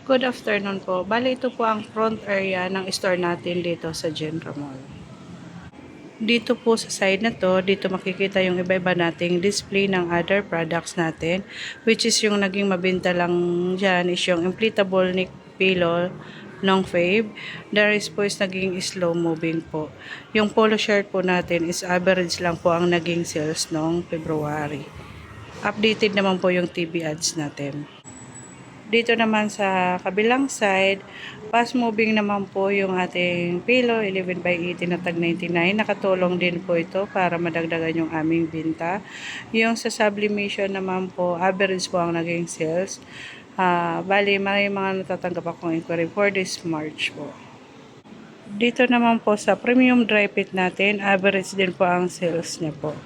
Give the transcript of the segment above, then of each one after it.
Good afternoon po. Bale, ito po ang front area ng store natin dito sa Genro Mall. Dito po sa side na to, dito makikita yung iba-iba nating display ng other products natin, which is yung naging mabenta lang dyan is yung inflatable neck pillow ng Fave. The rest po is naging slow moving po. Yung polo shirt po natin is average lang po ang naging sales noong February. Updated naman po yung TV ads natin. Dito naman sa kabilang side, fast moving naman po yung ating pillow 11x18 na tag 99. Nakatulong din po ito para madagdagan yung aming binta. Yung sa sublimation naman po, average po ang naging sales. Bali, may mga natatanggap akong inquiry for this March po. Dito naman po sa premium dry fit natin, average din po ang sales niya po.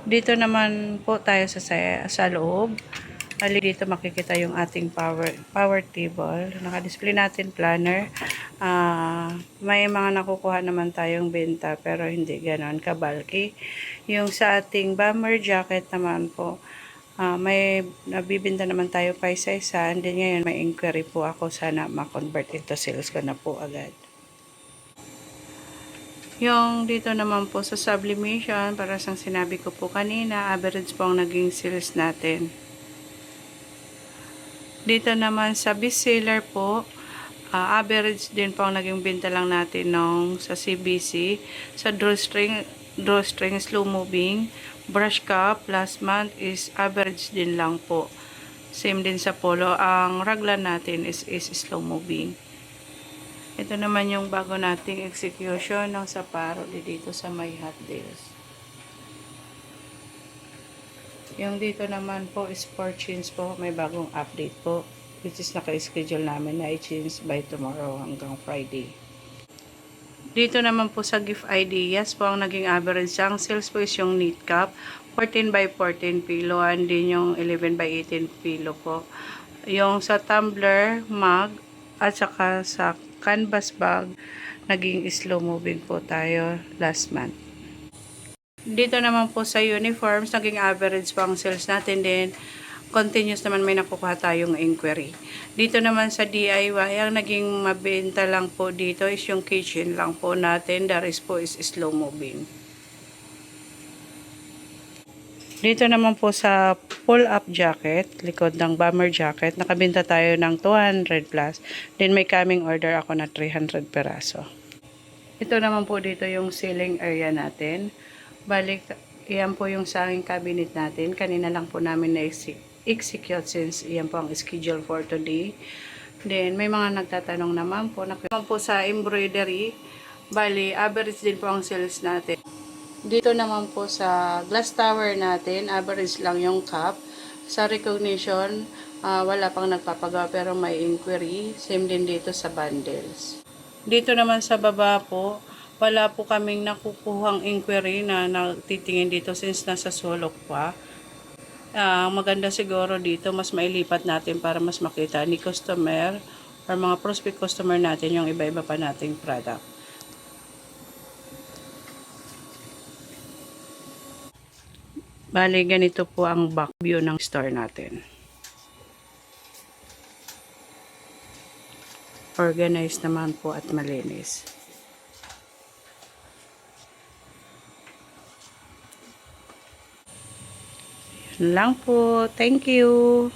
Dito naman po tayo sa loob. Bali dito makikita yung ating power table. Naka-display natin planner. May mga nakukuha naman tayong benta pero hindi ganoon ka-bulky. Yung sa ating bomber jacket naman po, may nabibinta naman tayo pa isa-isa. And then ngayon may inquiry po ako, sana ma-convert into sales ko na po agad. Yung dito naman po sa sublimation, para sang sinabi ko po kanina, average po ang naging sales natin. Dito naman sa bestseller po, average din po ang naging benta lang natin nung sa CBC. Sa drawstring slow moving, brush cup last month is average din lang po. Same din sa polo, ang raglan natin is slow moving. Ito naman yung bago nating execution ng Saparo dito sa may Hot Deals. Yung dito naman po is for change po, may bagong update po, which is naka-schedule namin na i-change by tomorrow hanggang Friday. Dito naman po sa gift ideas po, ang naging average ang sales po is yung knit cap, 14x14 pillow, and din yung 11x18 pillow po. Yung sa tumbler, mug, at saka sa canvas bag, naging slow moving po tayo last month. Dito naman po sa uniforms, naging average po ang sales natin din. Continuous naman may nakukuha tayong inquiry. Dito naman sa DIY, ang naging mabenta lang po dito is yung kitchen lang po natin. The rest po is slow moving. Dito naman po sa pull-up jacket, likod ng bomber jacket, nakabenta tayo ng 200 plus. Then may coming order ako na 300 peraso. Ito naman po dito yung ceiling area natin. Balik, iyan po yung sa aking cabinet natin. Kanina lang po namin na-execute since iyan po ang schedule for today. Then, may mga nagtatanong naman po. Naman po sa embroidery, bali, average din po ang sales natin. Dito naman po sa glass tower natin, average lang yung cup. Sa recognition, wala pang nagpapagawa pero may inquiry. Same din dito sa bundles. Dito naman sa baba po, wala po kaming nakukuhang inquiry na nagtitingin dito since nasa sulok pa. Maganda siguro dito, mas mailipat natin para mas makita ni customer or mga prospect customer natin yung iba-iba pa nating product. Bali, ganito po ang back view ng store natin. Organized naman po at malinis. Yun lang po. Thank you.